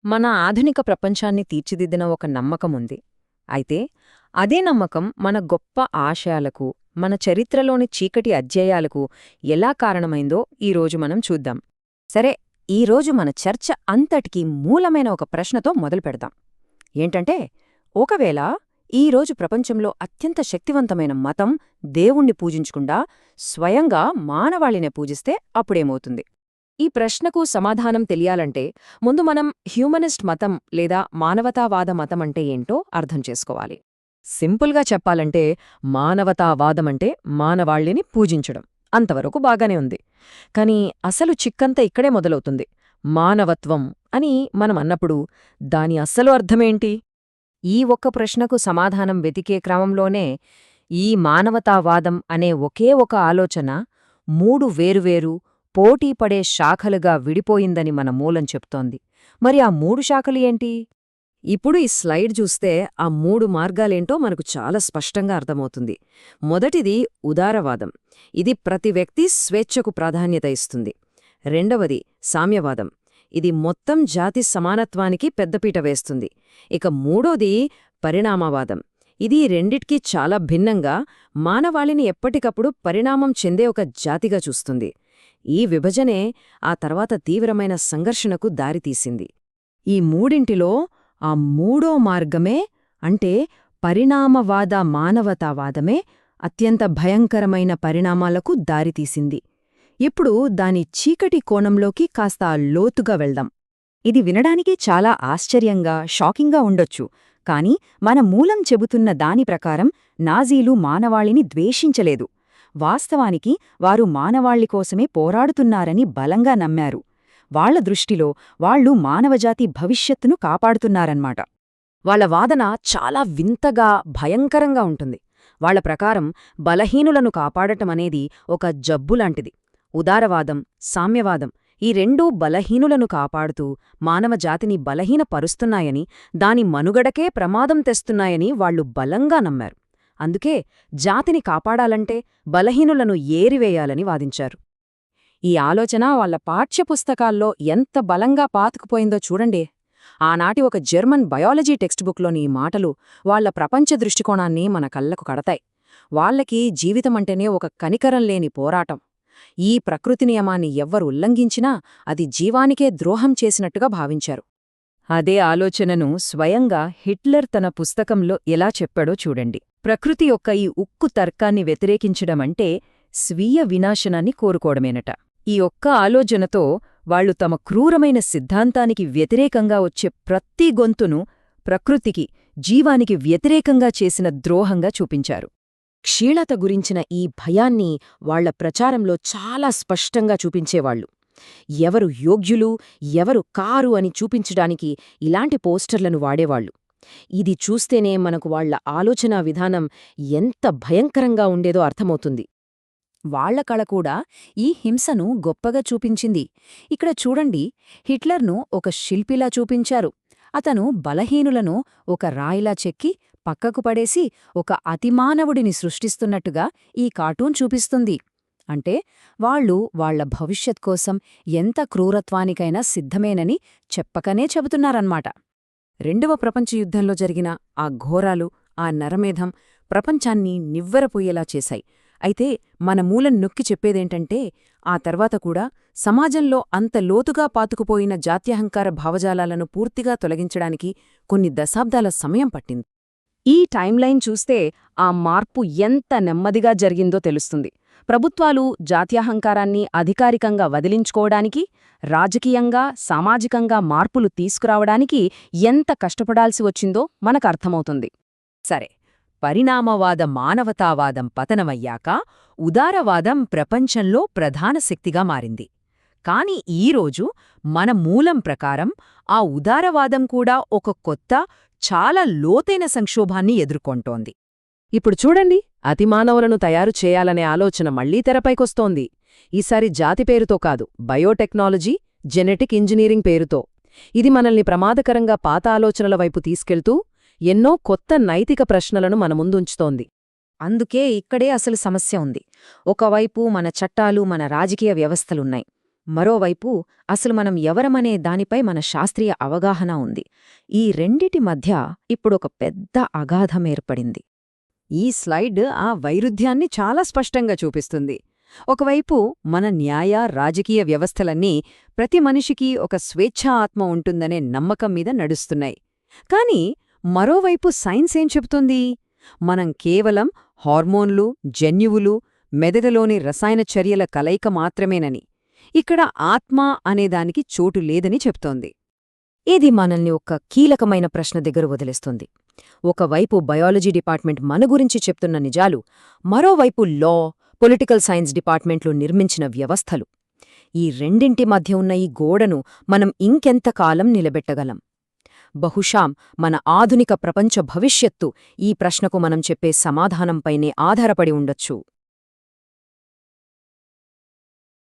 మన ఆధునిక ప్రపంచాన్ని తీర్చిదిద్దిన ఒక నమ్మకముంది. అయితే అదే నమ్మకం మన గొప్ప ఆశయాలకు, మన చరిత్రలోని చీకటి అధ్యాయాలకు ఎలా కారణమైందో ఈరోజు మనం చూద్దాం. సరే, ఈరోజు మన చర్చ అంతటికీ మూలమైన ఒక ప్రశ్నతో మొదలుపెడదాం. ఏంటంటే, ఒకవేళ ఈరోజు ప్రపంచంలో అత్యంత శక్తివంతమైన మతం దేవుణ్ణి పూజించకుండా స్వయంగా మానవాళినే పూజిస్తే అప్పుడేమవుతుంది? ఈ ప్రశ్నకు సమాధానం తెలియాలంటే ముందు మనం హ్యూమనిస్ట్ మతం లేదా మానవతావాద మతం అంటే ఏంటో అర్థం చేసుకోవాలి. సింపుల్గా చెప్పాలంటే మానవతావాదమంటే మానవాళిని పూజించడం. అంతవరకు బాగానే ఉంది. కాని అసలు చిక్కంతా ఇక్కడే మొదలవుతుంది. మానవత్వం అని మనం అన్నప్పుడు దాని అస్సలు అర్థమేంటి? ఈ ఒక్క ప్రశ్నకు సమాధానం వెతికే క్రమంలోనే ఈ మానవతావాదం అనే ఒకే ఒక ఆలోచన 3 వేరువేరు పోటీపడే శాఖలుగా విడిపోయిందని మన మూలం చెప్తోంది. మరి ఆ 3 శాఖలు ఏంటి? ఇప్పుడు ఈ స్లైడ్ చూస్తే ఆ 3 మార్గాలేంటో మనకు చాలా స్పష్టంగా అర్థమవుతుంది. మొదటిది ఉదారవాదం. ఇది ప్రతి వ్యక్తి స్వేచ్ఛకు ప్రాధాన్యత ఇస్తుంది. రెండవది సామ్యవాదం. ఇది మొత్తం జాతి సమానత్వానికి పెద్దపీట వేస్తుంది. ఇక మూడోది పరిణామవాదం. ఇది రెండిటికీ చాలా భిన్నంగా మానవాళిని ఎప్పటికప్పుడు పరిణామం చెందే ఒక జాతిగా చూస్తుంది. ఈ విభజనే ఆ తర్వాత తీవ్రమైన సంఘర్షణకు దారితీసింది. ఈ మూడింటిలో ఆ మూడో మార్గమే, అంటే పరిణామవాద మానవతావాదమే అత్యంత భయంకరమైన పరిణామాలకు దారితీసింది. ఇప్పుడు దాని చీకటి కోణంలోకి కాస్త లోతుగా వెళ్దాం. ఇది వినడానికి చాలా ఆశ్చర్యంగా, షాకింగ్గా ఉండొచ్చు. కాని మన మూలం చెబుతున్న దాని ప్రకారం నాజీలు మానవాళిని ద్వేషించలేదు. వాస్తవానికి వారు మానవాళి కోసమే పోరాడుతున్నారని బలంగా నమ్మారు. వాళ్ల దృష్టిలో వాళ్లు మానవజాతి భవిష్యత్తును కాపాడుతున్నారన్నమాట. వాళ్ల వాదన చాలా వింతగా, భయంకరంగా ఉంటుంది. వాళ్ల ప్రకారం బలహీనులను కాపాడటమనేది ఒక జబ్బులాంటిది. ఉదారవాదం, సామ్యవాదం ఈ రెండూ బలహీనులను కాపాడుతూ మానవజాతిని బలహీనపరుస్తున్నాయని, దాని మనుగడకే ప్రమాదం తెస్తున్నాయని వాళ్లు బలంగా నమ్మారు. అందుకే జాతిని కాపాడాలంటే బలహీనులను ఏరివేయాలని వాదించారు. ఈ ఆలోచన వాళ్ల పాఠ్యపుస్తకాల్లో ఎంత బలంగా పాతుకుపోయిందో చూడండి. ఆనాటి ఒక జర్మన్ బయాలజీ టెక్స్ట్బుక్లోని ఈ మాటలు వాళ్ల ప్రపంచ దృష్టికోణాన్ని మన కళ్లకు కడతాయి. వాళ్లకి జీవితమంటేనే ఒక కనికరం లేని పోరాటం. ఈ ప్రకృతి నియమాన్ని ఎవ్వరు ఉల్లంఘించినా అది జీవానికే ద్రోహం చేసినట్టుగా భావించారు. అదే ఆలోచనను స్వయంగా హిట్లర్ తన పుస్తకంలో ఎలా చెప్పాడో చూడండి. ప్రకృతి యొక్క ఈ ఉక్కు తర్కాన్ని వ్యతిరేకించడమంటే స్వీయ వినాశనాన్ని కోరుకోవడమేనట. ఈ ఒక్క ఆలోచనతో వాళ్లు తమ క్రూరమైన సిద్ధాంతానికి వ్యతిరేకంగా వచ్చే ప్రతి గొంతును ప్రకృతికి, జీవానికి వ్యతిరేకంగా చేసిన ద్రోహంగా చూపించారు. క్షీణత గురించిన ఈ భయాన్ని వాళ్ల ప్రచారంలో చాలా స్పష్టంగా చూపించేవాళ్లు. ఎవరు యోగ్యులు, ఎవరు కారు అని చూపించడానికి ఇలాంటి పోస్టర్లను వాడేవాళ్లు. ఇది చూస్తేనే మనకు వాళ్ల ఆలోచనా విధానం ఎంత భయంకరంగా ఉండేదో అర్థమవుతుంది. వాళ్ల కళ కూడా ఈ హింసను గొప్పగా చూపించింది. ఇక్కడ చూడండి, హిట్లర్ను ఒక శిల్పిలా చూపించారు. అతను బలహీనులను ఒక రాయిలా చెక్కి పక్కకు పడేసి ఒక అతిమానవుడిని సృష్టిస్తున్నట్టుగా ఈ కార్టూన్ చూపిస్తుంది. అంటే వాళ్లు వాళ్ల భవిష్యత్ కోసం ఎంత క్రూరత్వానికైనా సిద్ధమేనని చెప్పకనే చెబుతున్నారన్నమాట. రెండవ ప్రపంచ యుద్ధంలో జరిగిన ఆ ఘోరాలు, ఆ నరమేధం ప్రపంచాన్ని నివ్వెరపోయేలా చేశాయి. అయితే మన మూలం నొక్కి చెప్పేదేంటంటే, ఆ తర్వాత కూడా సమాజంలో అంత లోతుగా పాతుకుపోయిన జాత్యహంకార భావజాలాలను పూర్తిగా తొలగించడానికి కొన్ని దశాబ్దాల సమయం పట్టింది. ఈ టైంలైన్ చూస్తే ఆ మార్పు ఎంత నెమ్మదిగా జరిగిందో తెలుస్తుంది. ప్రభుత్వాలు జాత్యహంకారాన్ని అధికారికంగా వదిలించుకోవడానికి, రాజకీయంగా, సామాజికంగా మార్పులు తీసుకురావడానికి ఎంత కష్టపడాల్సి వచ్చిందో మనకర్థమవుతుంది. సరే, పరిణామవాద మానవతావాదం పతనమయ్యాక ఉదారవాదం ప్రపంచంలో ప్రధాన శక్తిగా మారింది. కాని ఈరోజు మన మూలం ప్రకారం ఆ ఉదారవాదం కూడా ఒక కొత్త, చాలా లోతైన సంక్షోభాన్ని ఎదుర్కొంటోంది. ఇప్పుడు చూడండి, అతిమానవులను తయారు చేయాలనే ఆలోచన మళ్లీ తెరపైకొస్తోంది. ఈసారి జాతి పేరుతో కాదు, బయోటెక్నాలజీ, జెనెటిక్ ఇంజనీరింగ్ పేరుతో. ఇది మనల్ని ప్రమాదకరంగా పాత ఆలోచనల వైపు తీసుకెళ్తూ ఎన్నో కొత్త నైతిక ప్రశ్నలను మన ముందుంచుతోంది. అందుకే ఇక్కడే అసలు సమస్య ఉంది. ఒకవైపు మన చట్టాలు, మన రాజకీయ వ్యవస్థలున్నాయి. మరోవైపు అసలు మనం ఎవరమనే దానిపై మన శాస్త్రీయ అవగాహన ఉంది. ఈ రెండిటి మధ్య ఇప్పుడొక పెద్ద అగాధం ఏర్పడింది. ఈ స్లైడ్ ఆ వైరుధ్యాన్ని చాలా స్పష్టంగా చూపిస్తుంది. ఒకవైపు మన న్యాయ రాజకీయ వ్యవస్థలన్నీ ప్రతి మనిషికి ఒక స్వేచ్ఛా ఆత్మ ఉంటుందనే నమ్మకం మీద నడుస్తున్నాయి. కాని మరోవైపు సైన్స్ ఏం చెబుతోంది? మనం కేవలం హార్మోన్లు, జన్యువులు, మెదడులోని రసాయన చర్యల కలయిక మాత్రమేనని, ఇక్కడ ఆత్మ అనేదానికి చోటు లేదని చెప్తోంది. ఇది మనల్ని ఒక కీలకమైన ప్రశ్న దగ్గర వదిలేస్తుంది. ఒకవైపు బయాలజీ డిపార్ట్మెంట్ మన గురించి చెప్తున్న నిజాలు, మరోవైపు లా, పొలిటికల్ సైన్స్ డిపార్ట్మెంట్లు నిర్మించిన వ్యవస్థలు. ఈ రెండింటి మధ్య ఉన్న ఈ గోడను మనం ఇంకెంతకాలం నిలబెట్టగలం? బహుశా మన ఆధునిక ప్రపంచ భవిష్యత్తు ఈ ప్రశ్నకు మనం చెప్పే సమాధానంపైనే ఆధారపడి ఉండొచ్చు.